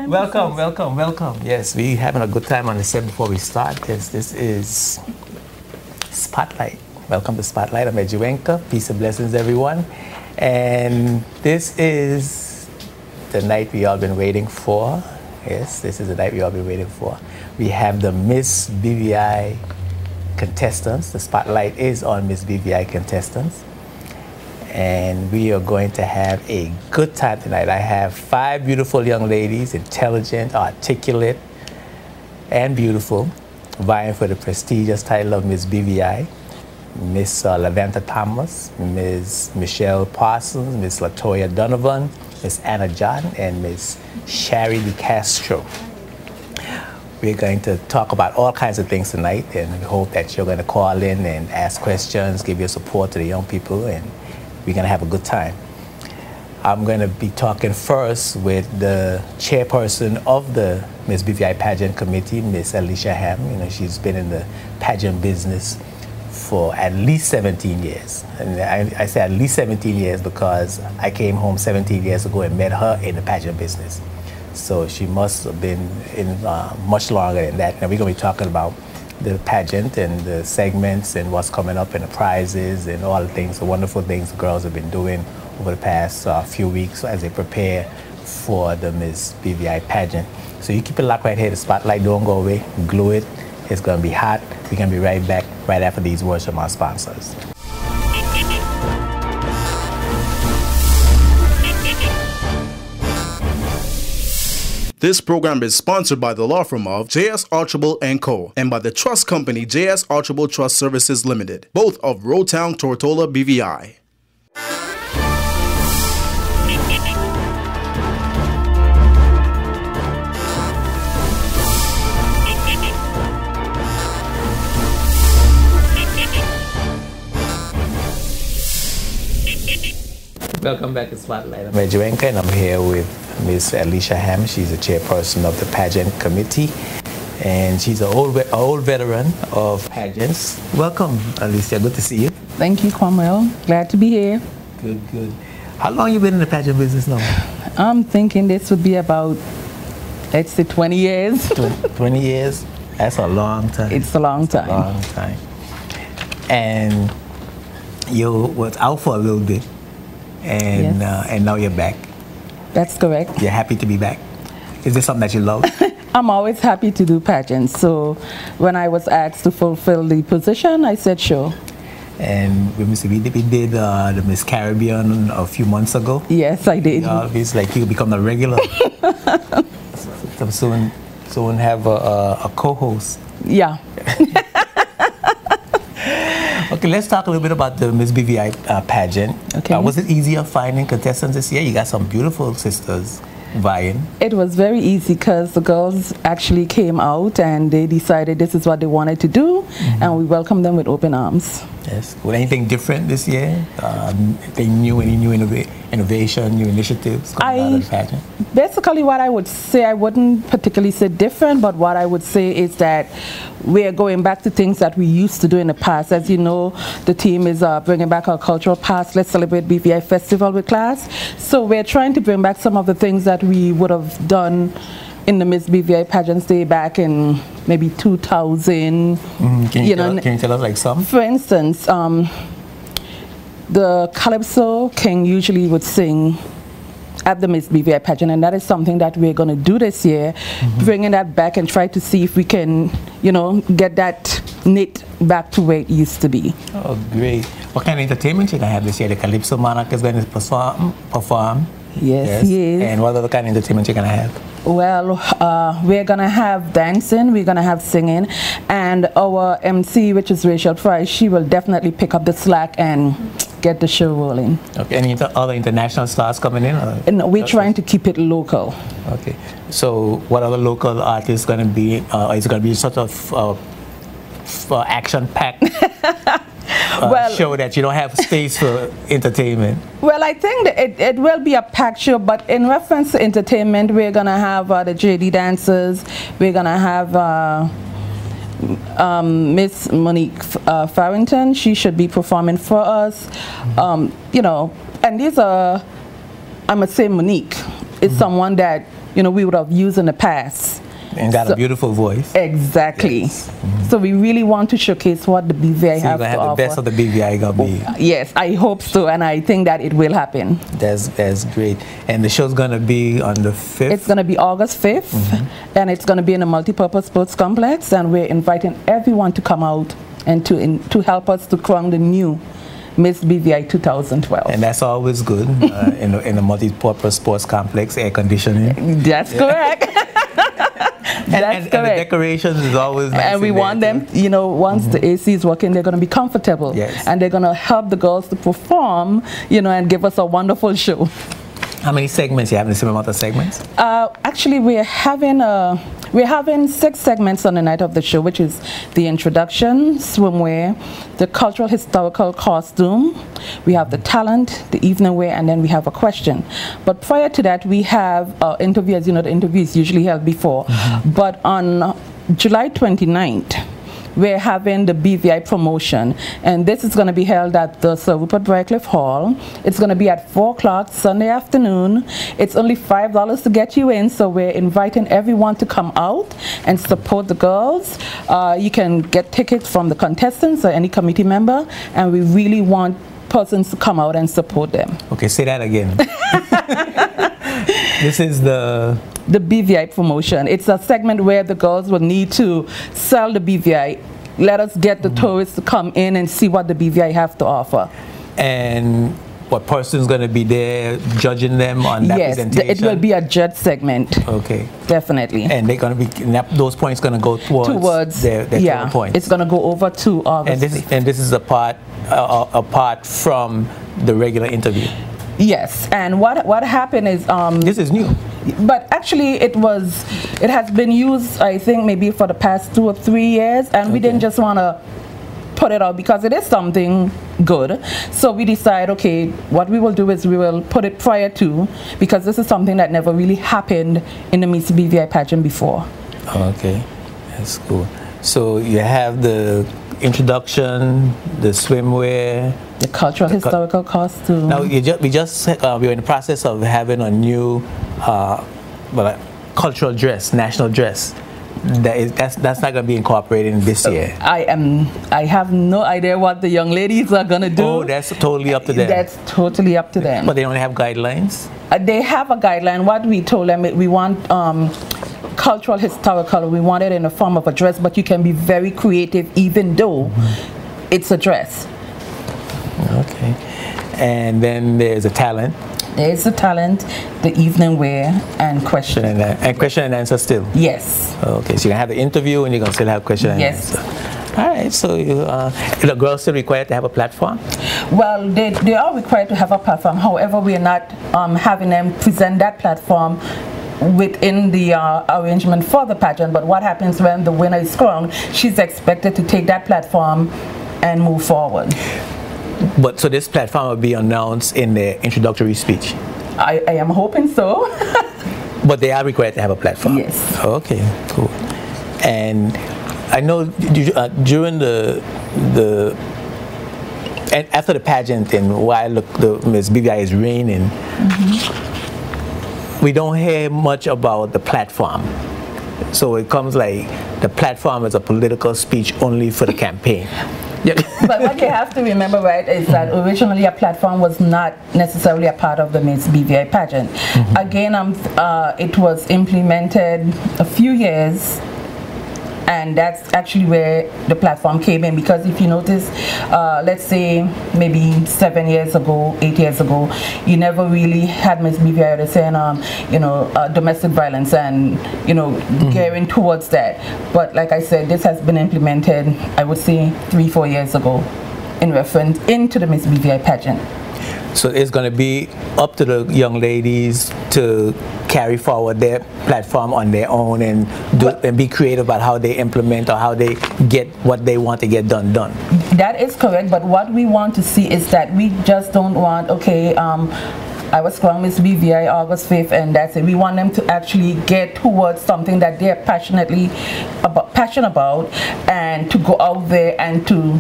Welcome, welcome, welcome. Yes, we having a good time on the set before we start. This is Spotlight. Welcome to Spotlight. I'm Edjuenka. Peace and blessings, everyone. And this is the night we all been waiting for. Yes, this is the night we all been waiting for. We have the Miss BVI contestants. The Spotlight is on Miss BVI contestants. And we are going to have a good time tonight. I have 5 beautiful young ladies, intelligent, articulate, and beautiful, vying for the prestigious title of Miss BVI. Miss Laventa Thomas, Miss Michelle Parsons, Miss Latoya Donovan, Miss Anna John, and Miss Shari DeCastro. We're going to talk about all kinds of things tonight, and we hope that you're going to call in and ask questions, give your support to the young people, and we're going to have a good time. I'm going to be talking first with the chairperson of the Miss BVI Pageant Committee, Miss Alicia Ham. You know, she's been in the pageant business for at least 17 years. And I say at least 17 years because I came home 17 years ago and met her in the pageant business. So she must have been in much longer than that. And we're going to be talking about the pageant and the segments and what's coming up and the prizes and all the things, the wonderful things the girls have been doing over the past few weeks as they prepare for the Miss BVI pageant. So you keep it locked right here. The Spotlight, don't go away. Glue it. It's going to be hot. We're going to be right back right after these words from our sponsors. This program is sponsored by the law firm of J.S. Archibald & Co. and by the trust company J.S. Archibald Trust Services Limited, both of Roadtown, Tortola, BVI. Welcome back to Spotlight. I'm Edjuenka, and I'm here with Miss Alicia Ham. She's the chairperson of the pageant committee, and she's an old veteran of pageants. Welcome, Alicia. Good to see you. Thank you, Cromwell. Glad to be here. Good, good. How long you been in the pageant business now? I'm thinking this would be about, let's say, 20 years. 20 years? That's a long time. It's a long time. A long time. And you was out for a little bit, and Yes. And now you're back. That's correct. You're happy to be back. Is this something that you love? I'm always happy to do pageants. So when I was asked to fulfill the position, I said sure. And we did the Miss Caribbean a few months ago. Yes, I did. It's like you become a regular. soon have a co-host. Yeah. Okay, let's talk a little bit about the Miss BVI pageant. Okay. Was it easier finding contestants this year? You got some beautiful sisters vying. It was very easy because the girls actually came out and they decided this is what they wanted to do, and we welcomed them with open arms. Yes. Was anything different this year? Any new innovation, new initiatives coming out of the pageant? Basically, what I would say, I wouldn't particularly say different, but what I would say is that we're going back to things that we used to do in the past. As you know, the team is bringing back our cultural past. Let's celebrate BVI Festival with class. So we're trying to bring back some of the things that we would have done in the Miss BVI Pageants Day back in maybe 2000. Can you tell us like some? For instance, the Calypso King usually would sing at the Miss BVI pageant, and that is something that we're going to do this year, bringing that back and try to see if we can, get that knit back to where it used to be. Oh, great. What kind of entertainment you going to have this year? The Calypso Monarch is going to perform. Yes, he is. And what other kind of entertainment you going to have? Well, we're going to have dancing, we're going to have singing, and our MC, which is Rachel Fry, she will definitely pick up the slack and get the show rolling. Okay. Any other international stars coming in? And we're trying to keep it local. Okay. So what other local artists going to be? Is it going to be sort of action-packed show that you don't have space for entertainment? Well, I think that it will be a packed show, but in reference to entertainment, we're going to have the JD dancers, we're going to have Miss Monique Farrington. She should be performing for us. And these are, I must say Monique is someone that, we would have used in the past. And got a beautiful voice. Exactly. Yes. So we really want to showcase what the BVI have to offer. The best of the BVI gonna be. Yes, I hope so, and I think that it will happen. That's great. And the show's gonna be on the 5th? It's gonna be August 5th, and it's gonna be in a multipurpose sports complex, and we're inviting everyone to come out and to help us to crown the new Miss BVI 2012. And that's always good in a multi-purpose sports complex, air conditioning. That's correct. And the decorations is always nice. And we want them, once the AC is working, they're going to be comfortable. Yes. And they're going to help the girls to perform, and give us a wonderful show. How many segments? You having the same amount of segments? Actually, we're having 6 segments on the night of the show, which is the introduction, swimwear, the cultural historical costume, we have the talent, the evening wear, and then we have a question. But prior to that, we have interview. As you know, the interview is usually held before. But on July 29th, we're having the BVI promotion, and this is going to be held at the Sir Rupert Brightcliffe Hall. It's going to be at 4 o'clock Sunday afternoon. It's only $5 to get you in, so we're inviting everyone to come out and support the girls. You can get tickets from the contestants or any committee member, and we really want persons to come out and support them. Okay, say that again. This is the BVI promotion. It's a segment where the girls will need to sell the BVI. Let us get the tourists to come in and see what the BVI have to offer. And what person's going to be there judging them on that presentation? Yes, it will be a judge segment. Okay. Definitely. And they're going to be, those points going to go towards their total points. It's going to go over to August. And this is apart from the regular interview. Yes, and what happened is this is new. But actually it has been used, I think, maybe for the past 2 or 3 years, and we didn't just want to put it out because it is something good. So we decide, okay, what we will do is we will put it prior to, because this is something that never really happened in the Miss BVI pageant before. Okay, that's cool. So you have the introduction, the swimwear, the cultural historical costume. Now we're in the process of having a new cultural dress, national dress. That's not going to be incorporated in this year. I have no idea what the young ladies are going to do. Oh, that's totally up to them. That's totally up to them. But they only have guidelines? They have a guideline. What we told them, we want cultural historical. We want it in the form of a dress, but you can be very creative even though it's a dress. Okay. And then there's a talent. There's the talent, the evening wear, and question. And question and answer still? Yes. Okay, so you're going to have the interview and you're going to still have question and answer. All right, so the girls still required to have a platform? Well, they are required to have a platform. However, we are not having them present that platform within the arrangement for the pageant. But what happens when the winner is crowned, she's expected to take that platform and move forward. But so this platform will be announced in the introductory speech? I am hoping so. But they are required to have a platform? Yes. Okay, cool. And I know during and after the pageant and while the Miss BVI is reigning, we don't hear much about the platform. So it comes like the platform is a political speech only for the campaign. But what you have to remember, right, is that originally a platform was not necessarily a part of the Miss BVI pageant. Again, it was implemented a few years, and that's actually where the platform came in. Because if you notice, let's say maybe 7 years ago, 8 years ago, you never really had Miss BVI saying, domestic violence and, gearing towards that. But like I said, this has been implemented, I would say 3-4 years ago, in reference into the Miss BVI pageant. So it's going to be up to the young ladies to carry forward their platform on their own and be creative about how they implement or how they get what they want to get done. That is correct, but what we want to see is that we just don't want, I was crowned Miss BVI August 5th and that's it. We want them to actually get towards something that they're passionate about, and to go out there and to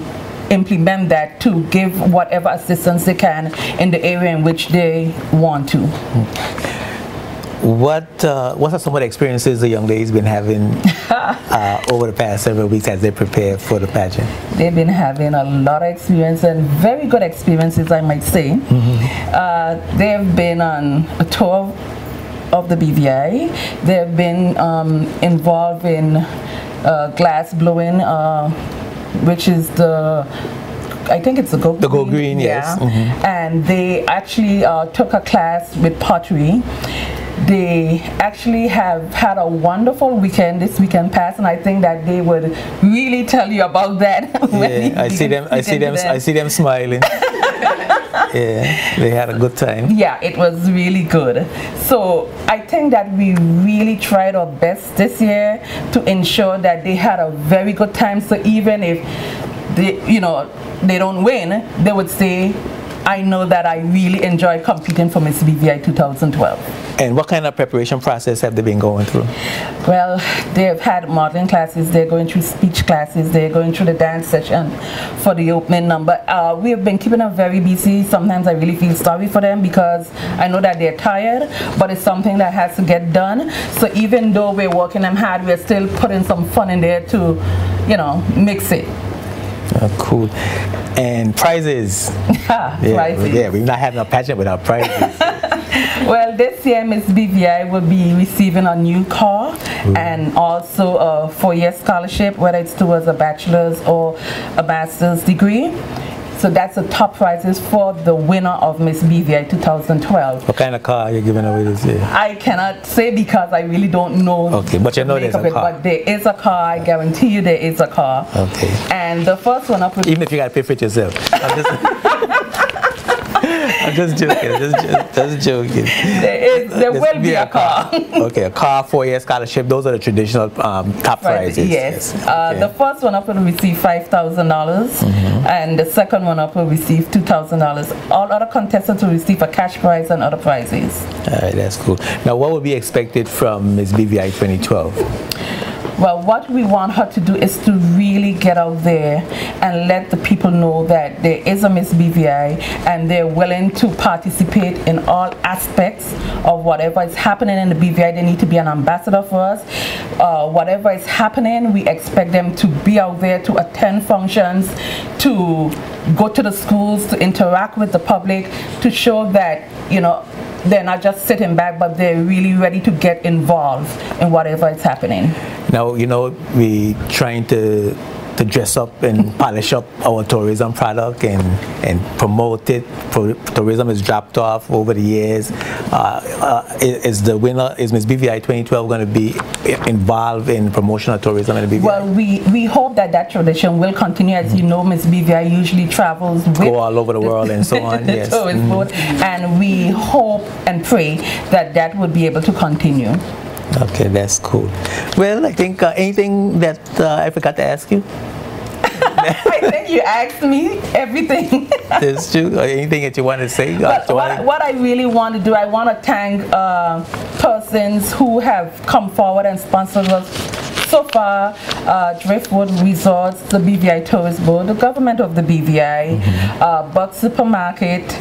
implement that, to give whatever assistance they can in the area in which they want to. What are some of the experiences the young ladies been having over the past several weeks as they prepare for the pageant? They've been having a lot of experience, and very good experiences, I might say. They've been on a tour of the BVI. They've been involved in glass blowing, which is I think it's the Go Green. The Go Green, yes. And they actually took a class with pottery. They actually have had a wonderful weekend this weekend past, and I think that they would really tell you about that. Yeah, I see them smiling. Yeah, they had a good time. Yeah, it was really good. So I think that we really tried our best this year to ensure that they had a very good time. So even if they don't win, they would say, I know that I really enjoy competing for Miss BVI 2012. And what kind of preparation process have they been going through? Well, they've had modeling classes, they're going through speech classes, they're going through the dance session for the opening number. We have been keeping them very busy. Sometimes I really feel sorry for them because I know that they're tired, but it's something that has to get done. So even though we're working them hard, we're still putting some fun in there to, mix it. Oh, cool. And prizes. Prizes. Yeah, we're not having a pageant without prizes. Well, this year Miss BVI will be receiving a new car and also a 4-year scholarship, whether it's towards a bachelor's or a master's degree. So that's the top prizes for the winner of Miss BVI 2012. What kind of car are you giving away this year? I cannot say because I really don't know. Okay, but you know there's a car. But there is a car. I guarantee you there is a car. Okay. And the first one up. Even if you got to pay for it yourself. I'm just joking. Just joking. There will be a car. Okay, a car, 4-year scholarship. Those are the traditional top prizes. Yes. Okay. The first one up will receive $5,000, and the second one up will receive $2,000. All other contestants will receive a cash prize and other prizes. All right, that's cool. Now, what would be expected from Miss BVI 2012? Well, what we want her to do is to really get out there and let the people know that there is a Miss BVI and they're willing to participate in all aspects of whatever is happening in the BVI. They need to be an ambassador for us. Whatever is happening, we expect them to be out there, to attend functions, to go to the schools, to interact with the public, to show that, they're not just sitting back, but they're really ready to get involved in whatever is happening. Now, we trying to dress up and polish up our tourism product and promote it. Tourism is dropped off over the years. Is Miss BVI 2012 going to be involved in promotion of tourism in the BVI? Well, we hope that tradition will continue. As you know, Miss BVI usually travels with go all over the world and so on. Yes. And we hope and pray that would be able to continue. Okay, that's cool. Well, I think anything that I forgot to ask you? I think you asked me everything. That's true. Anything that you want to say? What I really want to do, I want to thank persons who have come forward and sponsored us so far. Driftwood Resorts, the BVI Tourist Board, the government of the BVI, Buck Supermarket,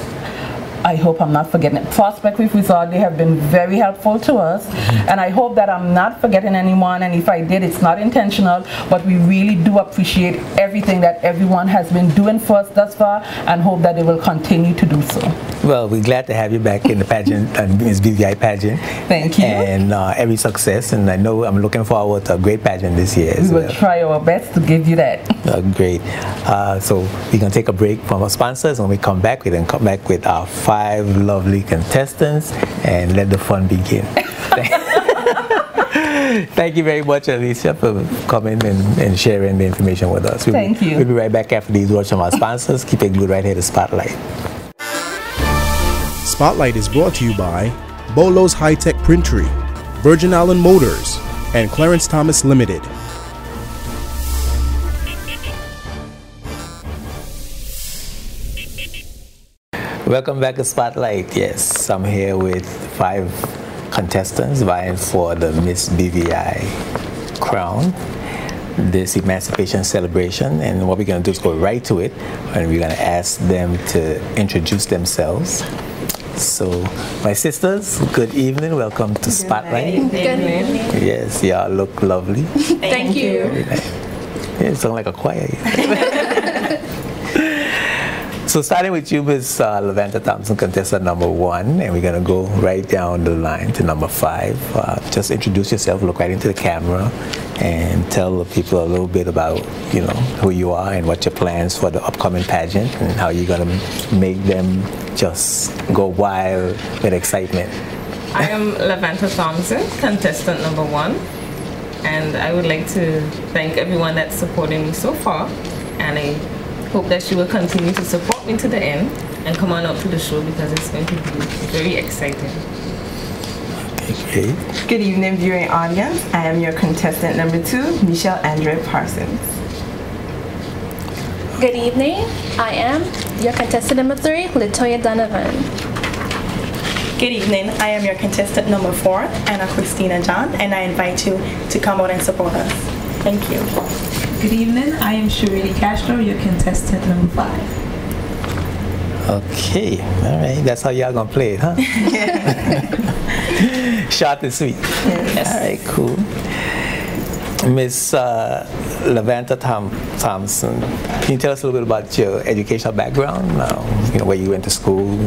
I hope I'm not forgetting it. Prospect Reef Resort, they have been very helpful to us, and I hope that I'm not forgetting anyone, and if I did, it's not intentional, but we really do appreciate everything that everyone has been doing for us thus far, and hope that they will continue to do so. Well, we're glad to have you back in the pageant, Miss BVI pageant. Thank you. And every success, and I know I'm looking forward to a great pageant this year. We will try our best to give you that. Great. So we're going to take a break from our sponsors. When we come back, we're going to come back with our 5 lovely contestants and let the fun begin. Thank you very much, Alicia, for coming and sharing the information with us. Thank you. We'll be right back after these words from our sponsors. Keep it glued right here to Spotlight. Spotlight is brought to you by Bolo's High-Tech Printery, Virgin Island Motors, and Clarence Thomas Limited. Welcome back to Spotlight. Yes, I'm here with 5 contestants vying for the Miss BVI crown, this Emancipation Celebration. And what we're going to do is go right to it, and we're going to ask them to introduce themselves. So, my sisters, good evening. Welcome to Spotlight. Good evening. Yes, y'all look lovely. Thank you. Yeah, you sound like a choir. So starting with you, Ms. Lavanta Thompson, contestant number 1, and we're going to go right down the line to number 5. Just introduce yourself, look right into the camera, and tell the people a little bit about, you know, who you are and what your plans for the upcoming pageant and how you're going to make them just go wild with excitement. I am Lavanta Thompson, contestant number 1, and I would like to thank everyone that's supporting me so far, and I hope that she will continue to support me to the end and come on up to the show because it's going to be very exciting. Okay. Good evening, viewing audience. I am your contestant number 2, Michelle Andre Parsons. Good evening. I am your contestant number 3, Latoya Donovan. Good evening. I am your contestant number 4, Anna Christina John, and I invite you to come out and support us. Thank you. Good evening. I am Shirley Castro, your contestant number 5. Okay, all right. That's how y'all gonna play it, huh? Short and sweet. Yes. All right, cool. Miss Lavanta Thompson, can you tell us a little bit about your educational background? You know, where you went to school?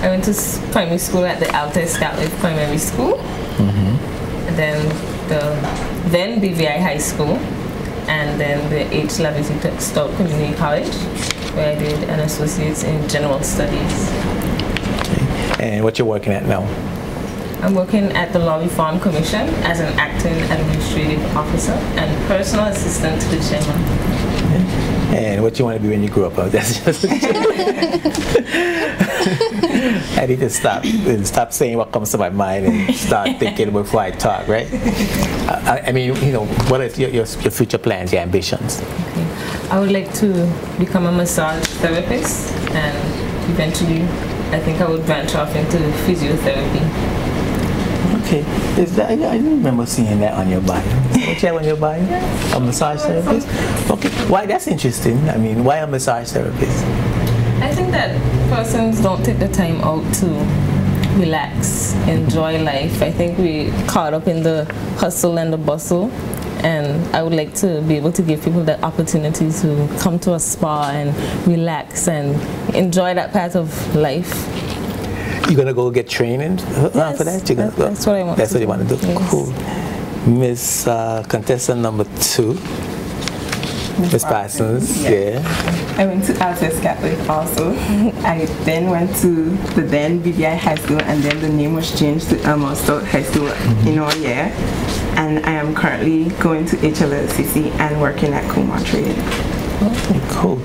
I went to primary school at the Alta Scotland Primary School, and then then BVI High School, and then the H. Lavity Stout Community College, where I did an associate's in general studies. Okay. And what you're working at now? I'm working at the Law Reform Commission as an acting administrative officer and personal assistant to the chairman. And what you want to be when you grow up? That's just I need to stop saying what comes to my mind and start thinking before I talk, right? I mean, you know, what is your future plans, your ambitions? Okay. I would like to become a massage therapist, and eventually I think I would branch off into physiotherapy. Okay, is that, I don't remember seeing that on your bio. What you have on your bio? A massage therapist? Okay, why? That's interesting. I mean, why a massage therapist? I think that persons don't take the time out to relax, enjoy life. I think we caught up in the hustle and the bustle, and I would like to be able to give people the opportunity to come to a spa and relax and enjoy that part of life. You're gonna go get training for that? You're gonna go? That's what I want. That's what you want to do. Yes. Cool. Miss Contestant number 2, Miss Parsons. Yeah. I went to Altus Catholic also. I then went to the then BVI High School, and then the name was changed to Elmore Stout High School in our year. And I am currently going to HLLCC and working at Kumar Trade. Okay, cool.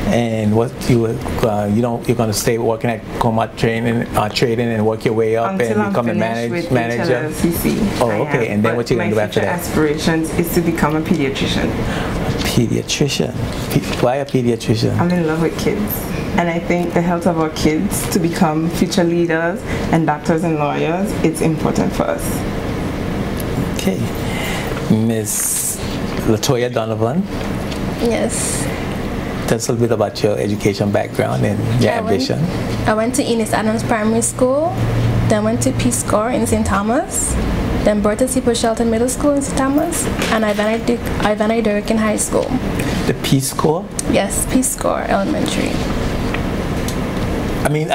And what you're going to stay working at Comat trading and work your way up Until and become a manager? HLLCC. Oh, okay. And then what you're going to do after that? My future aspirations is to become a pediatrician. A pediatrician? Why a pediatrician? I'm in love with kids. And I think the health of our kids to become future leaders and doctors and lawyers, it's important for us. Okay. Miss Latoya Donovan. Yes. Tell us a little bit about your education background and your ambition. I went to Enos Adams Primary School, then went to Peace Corps in St. Thomas, then Bertha C. Shelton Middle School in St. Thomas, and Ivana Durkin High School. The Peace Corps? Yes, Peace Corps Elementary. I mean,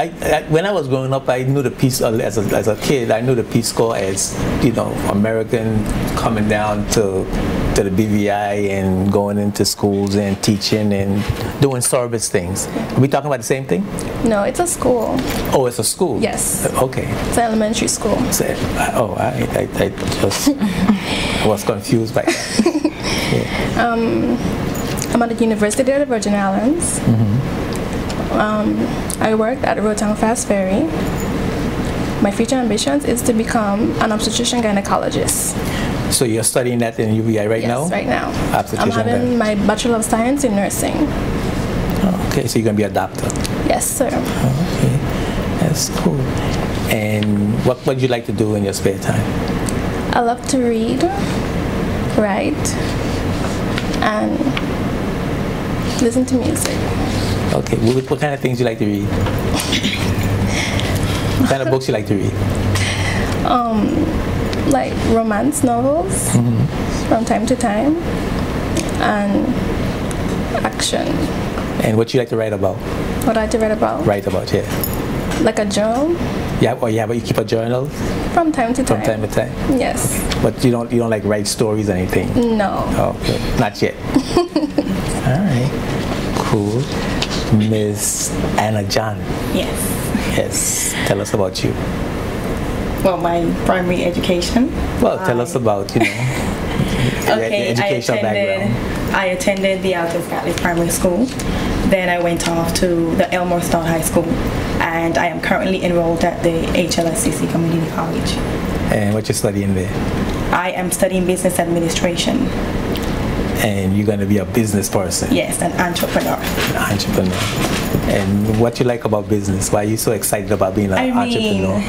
when I was growing up, I knew the Peace as a kid. I knew the Peace Corps as, you know, American coming down to the BVI and going into schools and teaching and doing service things. Are we talking about the same thing? No, it's a school. Oh, it's a school. Yes. Okay. It's an elementary school. So, I just was confused by that. Yeah. I'm at the University of the Virgin Islands. I worked at Rotown Fast Ferry. My future ambitions is to become an obstetrician gynecologist. So you're studying that in UVI right now? Yes, right now. Obstetrician. I'm having my Bachelor of Science in Nursing. Oh, okay, so you're going to be a doctor? Yes, sir. Oh, okay, that's cool. And what would you like to do in your spare time? I love to read, write, and listen to music. Okay. Okay. What kind of things you like to read? What kind of books you like to read? Like romance novels from time to time, and action. And what you like to write about? What I like to write about? Write about, yeah. Like a journal? Yeah, but you keep a journal? From time to time. From time to time? Yes. But you don't like write stories or anything? No. Oh, okay. Not yet. All right. Cool. Miss Anna John. Yes. Yes. Tell us about you. Well, my primary education. Well, tell us about, your educational background. I attended the Altus Catholic Primary School. Then I went off to the Elmore Stout High School, and I am currently enrolled at the HLSCC Community College. And what you studying there? I am studying business administration. And you're going to be a business person? Yes, an entrepreneur. An entrepreneur. And what you like about business? Why are you so excited about being an entrepreneur?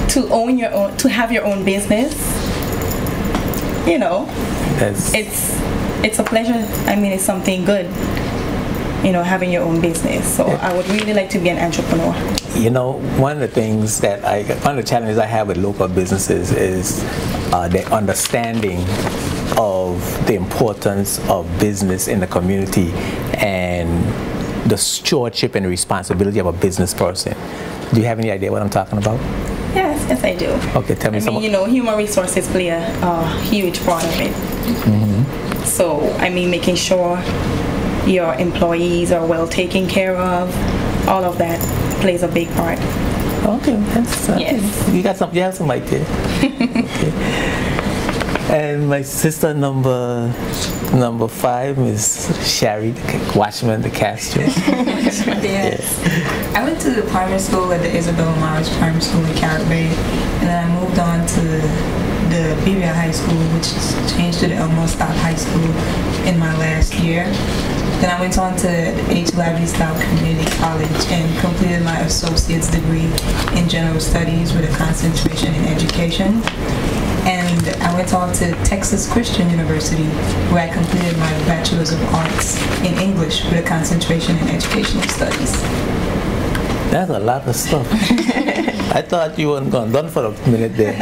To own your own, to have your own business, it's a pleasure. I mean, it's something good, having your own business. So I would really like to be an entrepreneur. One of the challenges I have with local businesses is the understanding of the importance of business in the community and the stewardship and responsibility of a business person. Do you have any idea what I'm talking about? Yes, I do. Okay, tell me something. Human resources play a huge part of it. So, making sure your employees are well taken care of, all of that plays a big part. Okay, that's yes. You have some idea. Okay. And my sister number 5 is Sherry Watchman de Castro. Yes. I went to the primary school at the Isabella Morris Primary School in Carrot Bay, and then I moved on to the BBI High School, which changed to the Elmore Stout High School in my last year. Then I went on to H. Lavey Stout Community College and completed my associate's degree in general studies with a concentration in education. And I went on to Texas Christian University, where I completed my Bachelor's of Arts in English with a concentration in educational studies. That's a lot of stuff. I thought you weren't done for a minute there.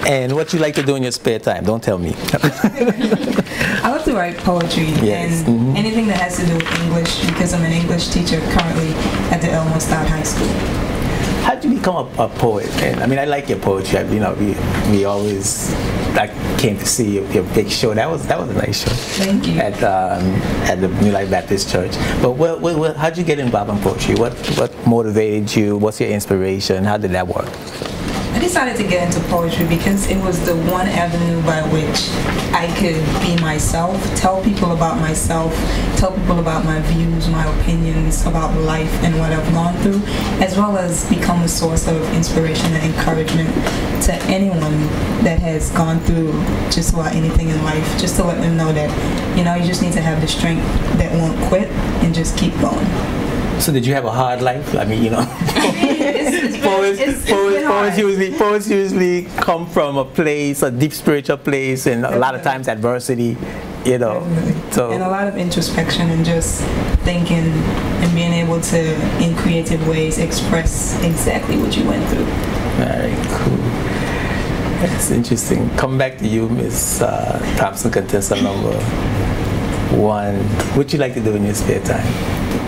And what you like to do in your spare time? Don't tell me. I love to write poetry and anything that has to do with English, because I'm an English teacher currently at the Elmore Stout High School. How did you become a poet? And I like your poetry. We always came to see your big show. That was a nice show. Thank you. At the New Life Baptist Church. But how did you get involved in poetry? What motivated you? What's your inspiration? How did that work? I decided to get into poetry because it was the one avenue by which I could be myself, tell people about myself, tell people about my views, my opinions about life and what I've gone through, as well as become a source of inspiration and encouragement to anyone that has gone through just about anything in life, just to let them know that, you just need to have the strength that won't quit and just keep going. So did you have a hard life? Poets usually come from a deep spiritual place, and a lot of times adversity, So and a lot of introspection and just thinking and being able to, in creative ways, express exactly what you went through. Very cool. That's interesting. Come back to you, Miss Thompson, contestant number 1. What do you like to do in your spare time?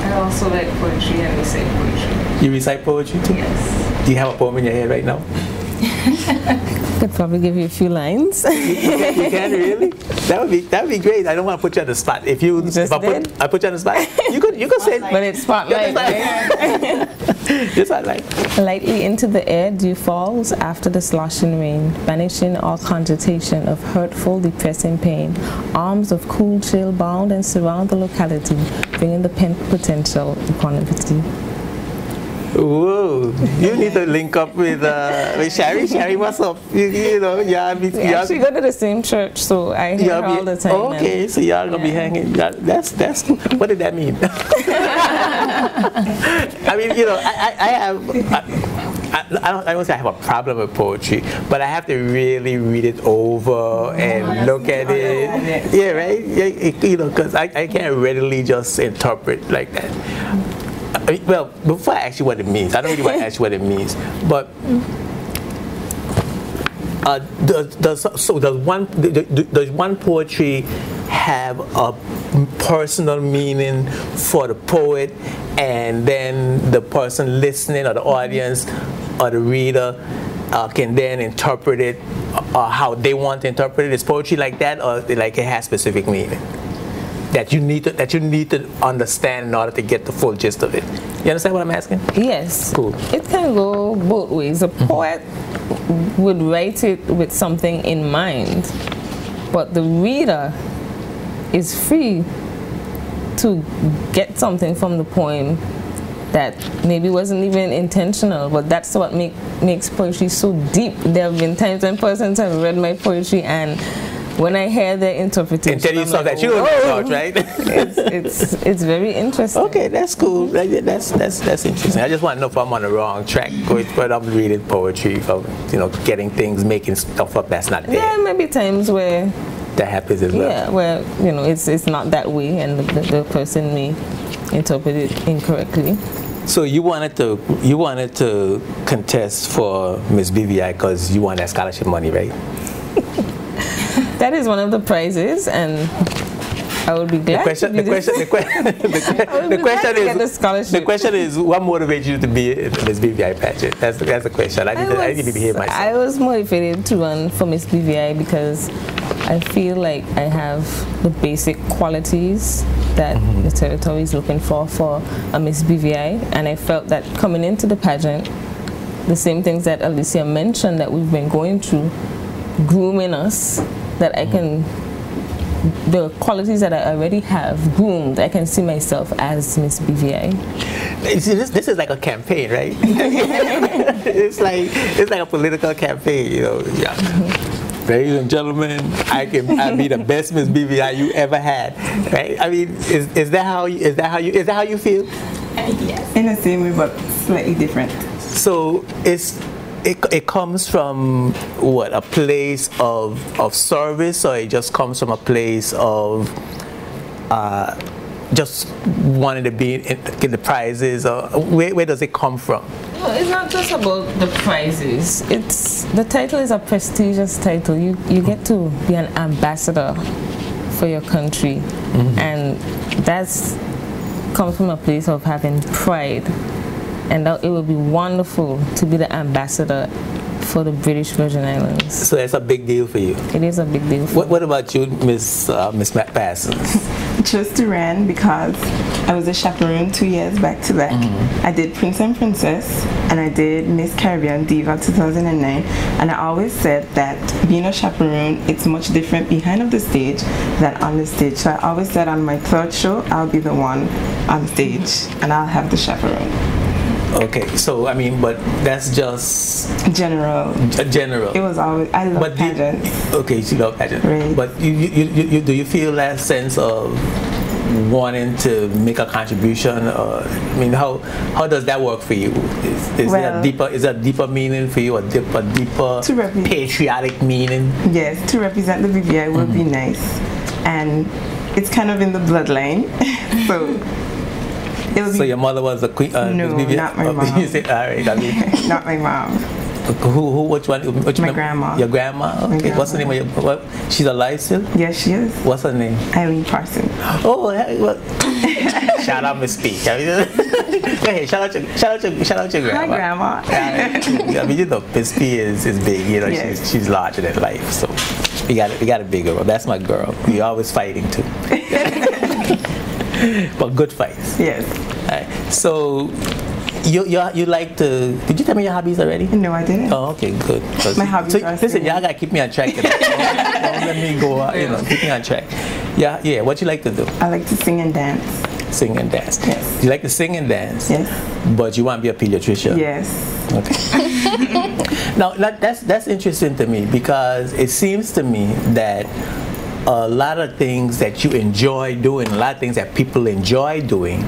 I also like poetry and recite poetry. You recite poetry too? Yes. Do you have a poem in your head right now? I could probably give you a few lines. You can really? That would be great. I don't want to put you on the spot. If I put you on the spot, you could say. But it's spotlight. Just spotlight. Lightly into the air dew falls after the sloshing rain, banishing all cogitation of hurtful, depressing pain. Arms of cool chill bound and surround the locality, bringing the potential equanimity. Whoa! You need to link up with Sherry. Sherry, what's up? We actually go to the same church, so I hear her all the time. Okay, so y'all gonna be hanging. That's what did that mean? I don't say I have a problem with poetry, but I have to really read it over and look at it. Yeah, right? Yeah, you know, because I can't readily just interpret like that. Well, before I ask you what it means, I don't really want to ask you what it means, but does one poetry have a personal meaning for the poet, and then the person listening or the audience or the reader can then interpret it how they want to interpret it? Is poetry like that, or like it has specific meaning that you need to understand in order to get the full gist of it? You understand what I'm asking? Yes. Cool. It can go both ways. A poet would write it with something in mind, but the reader is free to get something from the poem that maybe wasn't even intentional, but that's what makes poetry so deep. There have been times when persons have read my poetry, and when I hear their interpretation, until you saw like, that you don't know, right? it's very interesting. Okay, that's cool. That's interesting. I just want to know if I'm on the wrong track, but I'm reading poetry, from getting things, making stuff up that's not there. Yeah, maybe times where that happens as well. Yeah, where it's not that way, and the person may interpret it incorrectly. So you wanted to contest for Miss BVI because you won that scholarship money, right? That is one of the prizes, and I would be glad the question is what motivated you to be in Miss BVI pageant? That's the question. I need to hear myself. I was motivated to run for Miss BVI because I feel like I have the basic qualities that the territory is looking for a Miss BVI, and I felt that coming into the pageant, the same things that Alicia mentioned that we've been going through, grooming us, that I can, the qualities that I already have groomed, I can see myself as Miss BVI. This is like a campaign, right? it's like a political campaign, Yeah. Ladies and gentlemen, I'll be the best Miss BVI you ever had, right? I mean, is that how you feel? Yes. In the same way, but slightly different. So it comes from what, a place of service, or it just comes from a place of just wanting to get the prizes, or where does it come from? No, it's not just about the prizes. The title is a prestigious title. You get to be an ambassador for your country, and that's comes from a place of having pride. And it will be wonderful to be the ambassador for the British Virgin Islands. So that's a big deal for you. It is a big deal. What about you, Miss Parsons? Just to run because I was a chaperone 2 years back to back. I did Prince and Princess, and I did Miss Caribbean Diva 2009. And I always said that being a chaperone, it's much different behind of the stage than on the stage. So I always said on my third show, I'll be the one on stage, and I'll have the chaperone. Okay, so I mean, but that's just general. It was always, I love pageants. Okay, you love pageants. Right. But you do you feel that sense of wanting to make a contribution? I mean, how does that work for you? Is there a deeper meaning for you, a deeper patriotic meaning? Yes, to represent the BVI would be nice, and it's kind of in the bloodline, so. So your mother was a queen? No, not my mom. You say, all right, I mean. Not my mom. Which one? My grandma. Your grandma? Okay. What's the name of your? She's alive still? Yes, she is. What's her name? Eileen Parsons. Oh, well. Shout out Miss P. Go ahead. Shout out your grandma. My grandma. I mean, Miss P is big. Yes. She's larger than life. So we got a big girl. That's my girl. We always fighting too. But good fights. Yes. Right. So you like to? Did you tell me your hobbies already? No, I didn't. Oh, okay, good. My hobbies are listen, y'all gotta keep me on track. Don't let me go. Keep me on track. Yeah. What you like to do? I like to sing and dance. Sing and dance. Yes. You like to sing and dance. Yes. But you want to be a pediatrician. Yes. Okay. Now that's interesting to me, because it seems to me that a lot of things that you enjoy doing, a lot of things that people enjoy doing,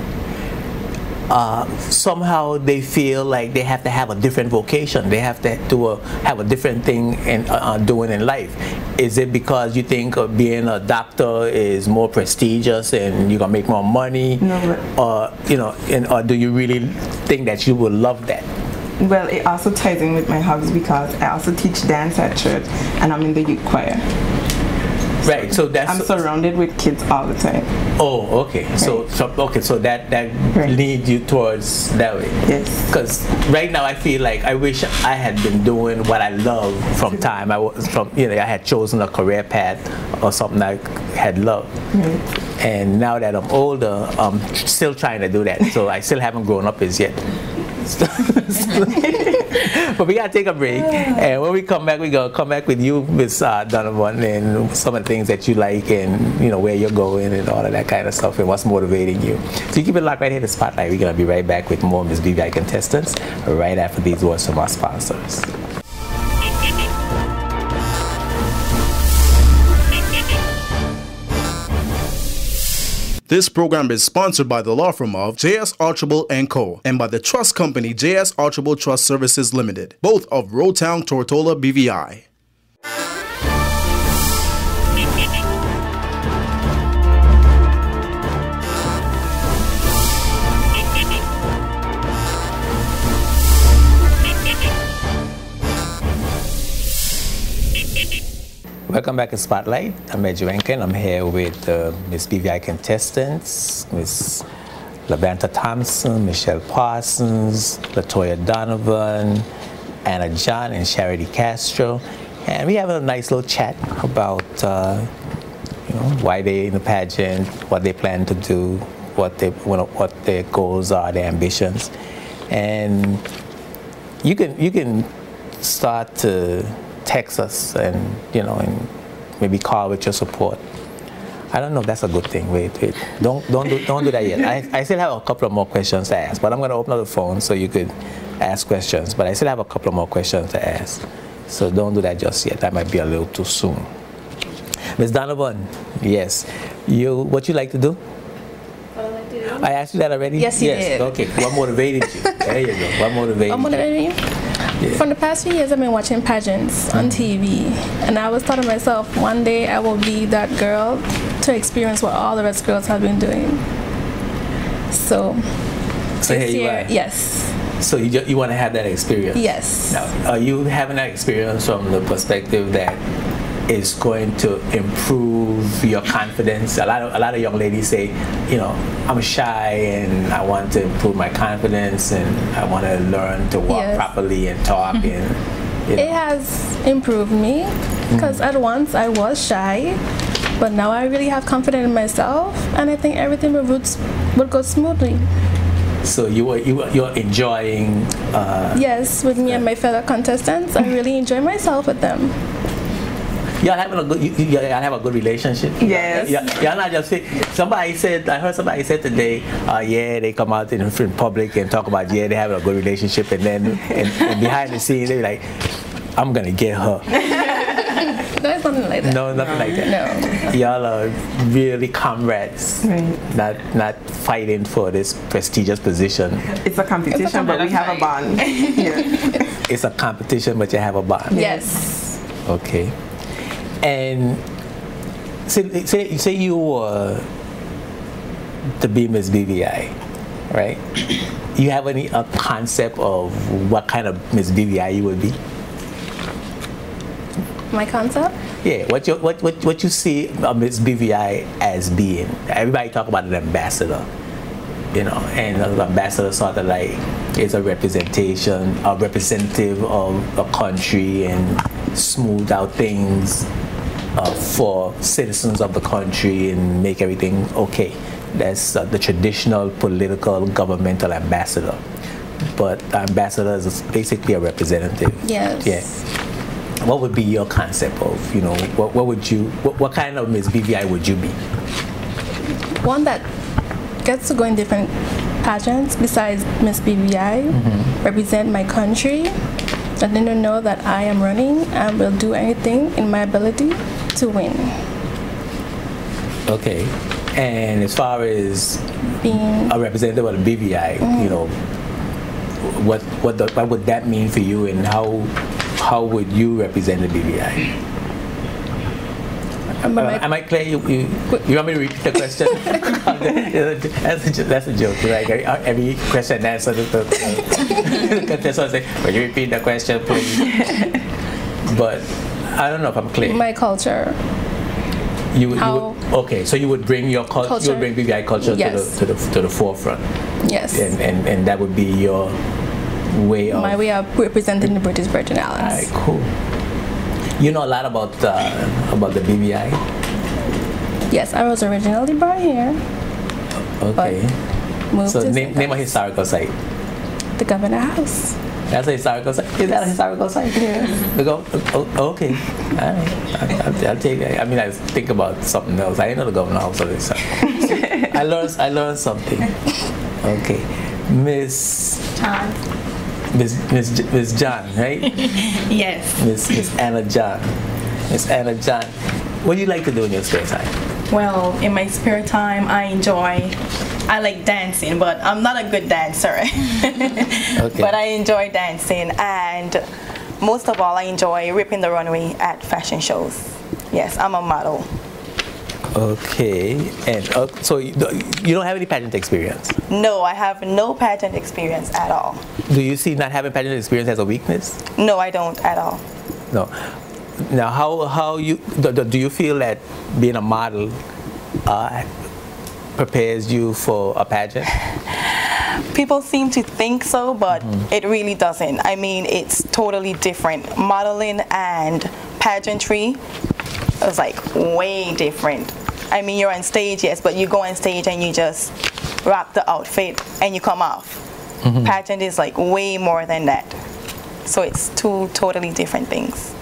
somehow they feel like they have to have a different vocation. They have to have a different thing in doing in life. Is it because you think being a doctor is more prestigious and you're gonna make more money? No, or or do you really think that you will love that? Well, it also ties in with my hobbies because I also teach dance at church and I'm in the youth choir. Right, so that's I'm surrounded with kids all the time. Oh, okay. Right. So that right. leads you towards that way. Yes. Because right now I feel like I wish I had been doing what I love from time I was from. I had chosen a career path or something I had loved. Right. And now that I'm older, I'm still trying to do that. So I still haven't grown up as yet. But we gotta take a break, and when we come back, we're gonna come back with you, Miss Donovan, and some of the things that you like, and where you're going, and all of that kind of stuff, and what's motivating you. So you keep it locked right here to Spotlight. We're gonna be right back with more Miss BVI contestants right after these words from our sponsors. This program is sponsored by the law firm of J.S. Archibald & Co. and by the trust company J.S. Archibald Trust Services Limited, both of Rotown, Tortola, BVI. Welcome back to Spotlight. I'm Ed Juenken. I'm here with Miss BVI contestants, Miss Lavanta Thompson, Michelle Parsons, Latoya Donovan, Anna John, and Charity Castro. And we have a nice little chat about why they're in the pageant, what they plan to do, what their goals are, their ambitions. And you can start to text us and and maybe call with your support. I don't know if that's a good thing. Wait. Don't do that yet. I still have a couple of more questions to ask, but I'm going to open up the phone so you could ask questions. But I still have a couple of more questions to ask, so don't do that just yet. That might be a little too soon. Ms. Donovan, yes, what you like to do? What I like to do? I asked you that already. Yes, you did. Okay. What motivated you? There you go. What motivated you? Yeah. For the past few years, I've been watching pageants on TV, and I always thought to myself, one day I will be that girl to experience what all the rest girls have been doing. So this year, yes. So you want to have that experience? Yes. Now, are you having that experience from the perspective that is going to improve your confidence? A lot of young ladies say, I'm shy and I want to improve my confidence and I want to learn to walk properly and talk. And it has improved me because at once I was shy, but now I really have confidence in myself, and I think everything will go smoothly. So you're enjoying? Yes, with me and my fellow contestants, I really enjoy myself with them. Y'all having y'all have a good relationship? Yes. Y'all not just I heard somebody said today, they come out in public and talk about, they having a good relationship, and then and behind the scenes, they're like, I'm going to get her. No, it's nothing like that. No, nothing like that. No. Y'all are really comrades, right. Not fighting for this prestigious position. It's a competition, but we have a bond. It's a competition, but you have a bond. Yes. Okay. And say you were to be Miss BVI, right? You have any concept of what kind of Miss BVI you would be? My concept? Yeah. What you see Miss BVI as being? Everybody talk about an ambassador, and an ambassador sort of like is a representation, a representative of a country and smooth out things for citizens of the country and make everything okay. That's the traditional political governmental ambassador. But the ambassador is basically a representative. Yes. Yeah. What would be your concept of, what kind of Miss BVI would you be? One that gets to go in different pageants besides Miss BVI, represent my country, let them know that I am running and will do anything in my ability to win. Okay. And as far as Being a representative of the BVI, you know, what would that mean for you, and how would you represent the BVI? Am I clear? You want me to repeat the question? That's a joke, right? Every question and answer, the contestant say, "Will you repeat the question, please?" But I don't know if I'm clear. my culture. You would, okay, so you would bring your culture. You would bring BVI culture Yes. to the forefront, Yes. and that would be your way of. My way of representing the British Virgin Islands. All right, cool. You know a lot about the BVI. Yes, I was originally born here. Okay. Moved So to name a historical site. the Governor House. That's a historical site. Is that a historical site? Yes. Okay. All right. I'll take it. I mean, I think about something else. I didn't know the Governor House of this. I learned something. Okay. Miss John. Miss John, right? Yes. Miss Anna John. Miss Anna John. What do you like to do in your spare time? Well, in my spare time, I like dancing, but I'm not a good dancer. Okay. But I enjoy dancing, and most of all, I enjoy ripping the runway at fashion shows. Yes, I'm a model. Okay. And so you don't have any pageant experience? No, I have no pageant experience at all. Do you see not having pageant experience as a weakness? No, I don't at all. No. Now, how you do you feel that being a model prepares you for a pageant? People seem to think so, but it really doesn't. I mean, it's totally different. Modeling and pageantry is like way different. I mean, you're on stage, yes, but you go on stage and you just wrap the outfit and you come off. Pageant is like way more than that. So it's two totally different things.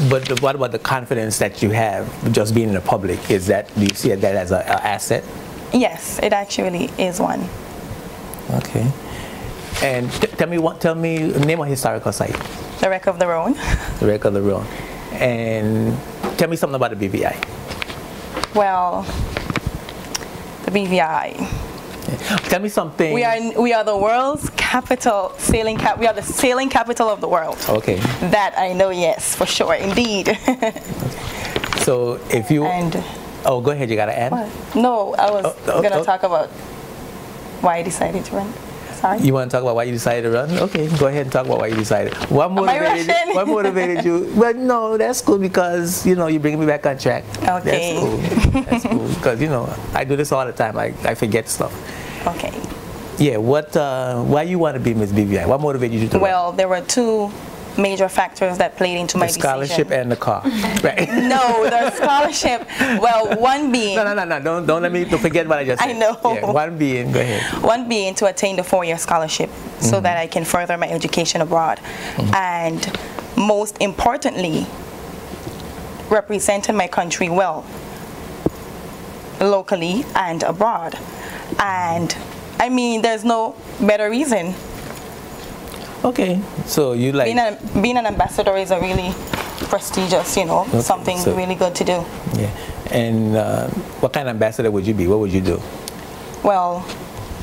But what about the confidence that you have just being in the public? Do you see that as an asset? Yes, it actually is one. Okay. And tell me, name a historical site. The Wreck of the Rhone. The Wreck of the Rhone. And tell me something about the BVI. Well, the BVI. Tell me something. We are the world's capital sailing we are the sailing capital of the world. Okay. That I know, yes, for sure, indeed. So if you go ahead, you gotta add. What? No, I was gonna talk about why I decided to run. Sorry. You want to talk about why you decided to run? Okay, go ahead and talk about why you decided. What motivated you? Well, no, that's cool because you bring me back on track. Okay. That's cool. That's cool because I do this all the time. I forget stuff. Okay. Yeah. Why you want to be Miss BVI? What motivated you to run? Well, there were two major factors that played into my scholarship decision. and the car. Right. No, the scholarship. Well, one being. No. Don't let me forget what I just said. I know. Yeah, one being. Go ahead. One being to attain the 4-year scholarship so that I can further my education abroad, and most importantly, representing my country well, locally and abroad. And I mean, there's no better reason. Okay, so you like being an ambassador is a really prestigious, something really good to do. Yeah, and what kind of ambassador would you be? What would you do? Well,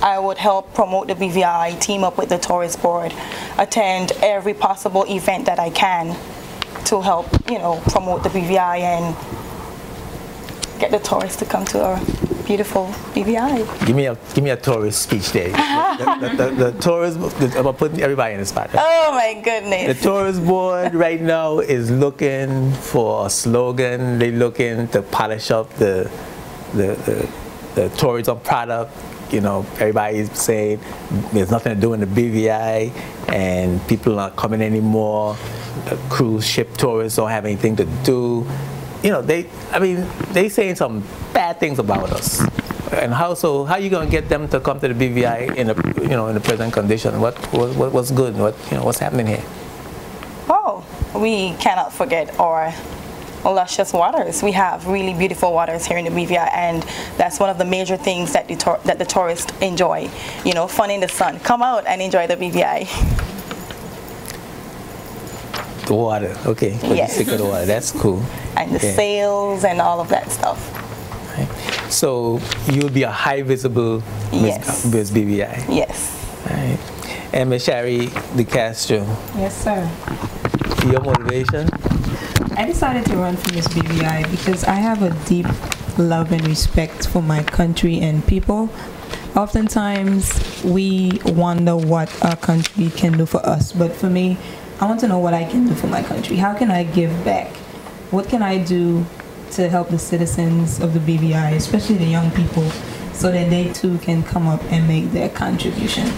I would help promote the BVI, team up with the tourist board, attend every possible event that I can to help, promote the BVI and get the tourists to come to our beautiful BVI. Give me a tourist speech there. the tourist, I'm putting everybody in the spot. Right? Oh my goodness. The tourist board right now is looking for a slogan. They're looking to polish up the tourism product. Everybody's saying there's nothing to do in the BVI and people are not coming anymore. The cruise ship tourists don't have anything to do. They saying some bad things about us. And how are you going to get them to come to the BVI in the present condition? What's good? What's happening here? Oh, we cannot forget our luscious waters. We have really beautiful waters here in the BVI, and that's one of the major things that the tourists enjoy. Fun in the sun. Come out and enjoy the BVI. The water, okay. Yes. The water, that's cool. behind the sales and all of that stuff. Right. So you'll be a high visible Miss BVI. Yes. Right. And Ms. Shari DeCastro. Yes, sir. Your motivation? I decided to run for Miss BVI because I have a deep love and respect for my country and people. Oftentimes, we wonder what our country can do for us, but for me, I want to know what I can do for my country. How can I give back? What can I do to help the citizens of the BVI, especially the young people, so that they too can come up and make their contribution?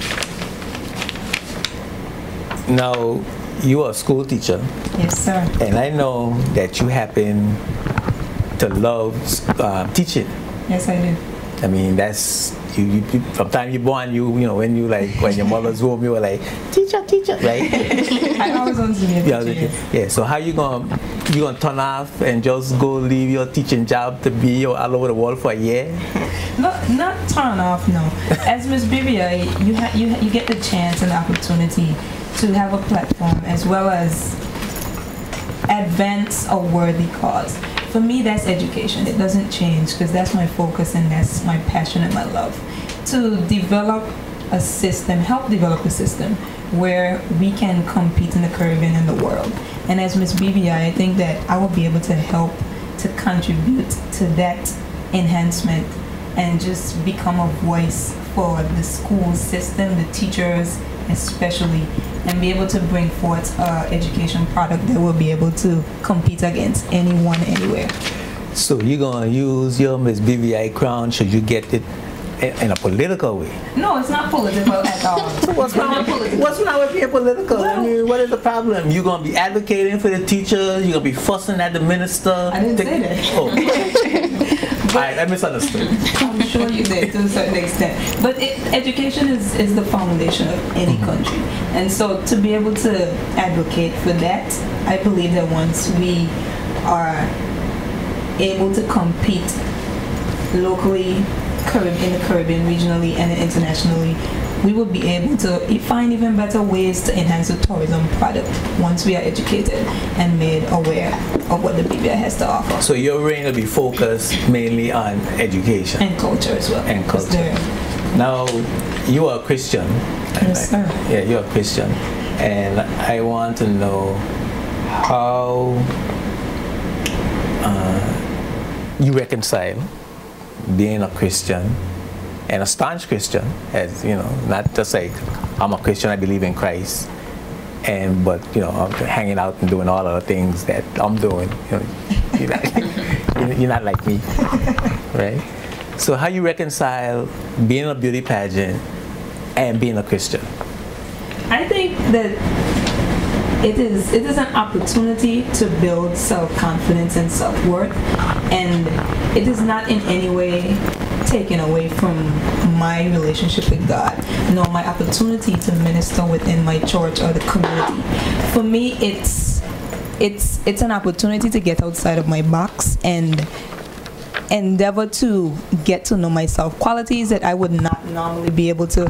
Now, you are a school teacher. Yes, sir. And I know that you happen to love teaching. Yes, I do. I mean, that's you from the time you're born, you know, when your mother's home, you were like, teacher, right? I always wanted to be a teacher. Yeah. So how you gonna turn off and just go leave your teaching job to be all over the world for a year? Not turn off, no. As Miss BVI, you get the chance and the opportunity to have a platform as well as advance a worthy cause. For me, that's education. It doesn't change because that's my focus and that's my passion and my love. To develop a system, help develop a system where we can compete in the Caribbean and the world. And as Miss BVI, I think that I will be able to help to contribute to that enhancement and just become a voice for the school system, the teachers especially, and be able to bring forth an education product that will be able to compete against anyone, anywhere. So you're going to use your Miss BVI crown should you get it in a political way? No, it's not political at all. So what's wrong with being political? Well, I mean, what is the problem? You're going to be advocating for the teachers, you're going to be fussing at the minister. I didn't say that. Oh. I misunderstood. I'm sure you did to a certain extent. But education is the foundation of any country. And so to be able to advocate for that, I believe that once we are able to compete locally, in the Caribbean, regionally, and internationally, we will be able to find even better ways to enhance the tourism product once we are educated and made aware of what the BVI has to offer. So your reign will be focused mainly on education. And culture as well. And culture. Now, you are a Christian. Yes, sir. Yeah, you're a Christian. And I want to know how you reconcile being a Christian and a staunch Christian, as you know, not just like I'm a Christian, I believe in Christ, but you know, I'm hanging out and doing all of the things that I'm doing. You know, you're not like me, right? So how you reconcile being a beauty pageant and being a Christian? I think that it is an opportunity to build self-confidence and self-worth, and it is not in any way taken away from my relationship with God, nor my opportunity to minister within my church or the community. For me, it's an opportunity to get outside of my box and endeavor to get to know myself, qualities that I would not normally be able to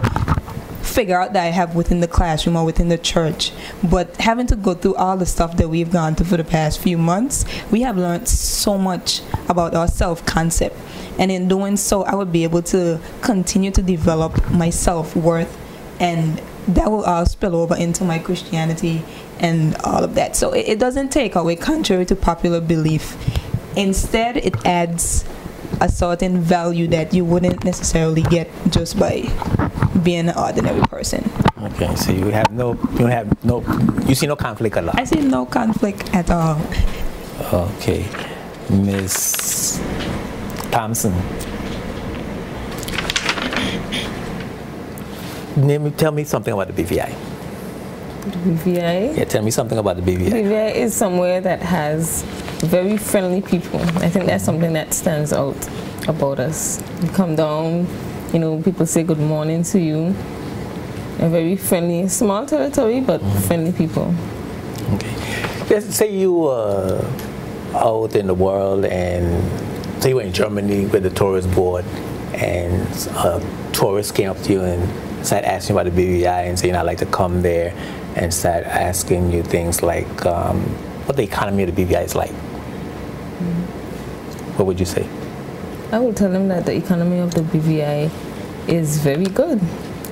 figure out that I have within the classroom or within the church. But having to go through all the stuff that we've gone through for the past few months, we have learned so much about our self-concept. And in doing so, I would be able to continue to develop my self-worth, and that will all spill over into my Christianity and all of that. So it doesn't take away, contrary to popular belief. Instead, it adds a certain value that you wouldn't necessarily get just by being an ordinary person. Okay, so you see no conflict at all? I see no conflict at all. Okay, Miss Thompson. Tell me something about the BVI. The BVI? Yeah, tell me something about the BVI. BVI is somewhere that has very friendly people. I think that's something that stands out about us. You come down, you know, people say good morning to you. A very friendly, small territory, but friendly people. Okay. Let's say you were out in the world and say you were in Germany with the tourist board and a tourist came up to you and started asking about the BVI and saying I'd like to come there, and start asking you things like what the economy of the BVI is like. what would you say? I would tell them that the economy of the BVI is very good.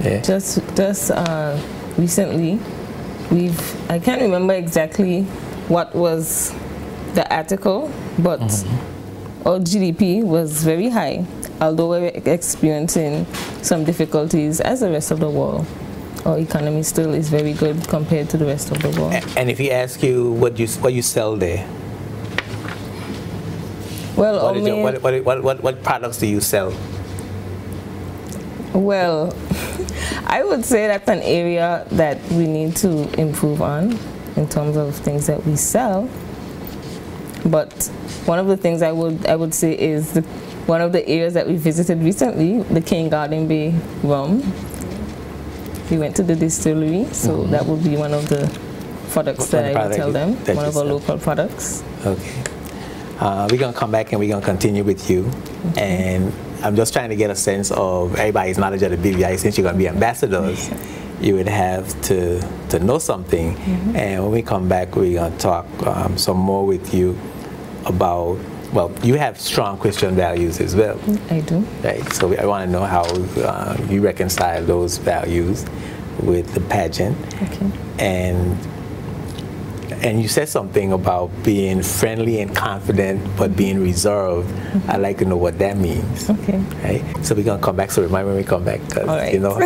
Yeah. Just recently, I can't remember exactly what was the article, but our GDP was very high, although we're experiencing some difficulties as the rest of the world. Our economy still is very good compared to the rest of the world. And if he asks you what you sell there, well, what products do you sell? Well, I would say that's an area that we need to improve on in terms of things that we sell. But one of the things I would say is one of the areas that we visited recently, the King Garden Bay rum. We went to the distillery, so that would be one of the products that I would tell them, one of our local products. Okay. We're going to come back and we're going to continue with you. And I'm just trying to get a sense of everybody's knowledge of the BVI. Since you're going to be ambassadors, you would have to know something. And when we come back, we're going to talk some more with you about, well, you have strong Christian values as well. I do. Right. So I want to know how you reconcile those values with the pageant. Okay. And you said something about being friendly and confident, but being reserved. I'd like to know what that means. Okay. Right? So we're going to come back. So remind me when we come back. Because, right. you know,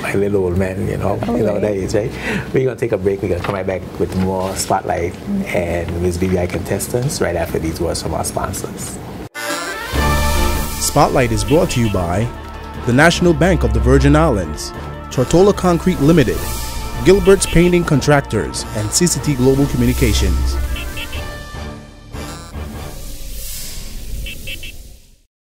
my little old man, you know what that is, right? We're going to take a break. We're going to come right back with more Spotlight and Miss BVI contestants right after these words from our sponsors. Spotlight is brought to you by the National Bank of the Virgin Islands, Tortola Concrete Limited, Gilbert's Painting Contractors, and CCT Global Communications.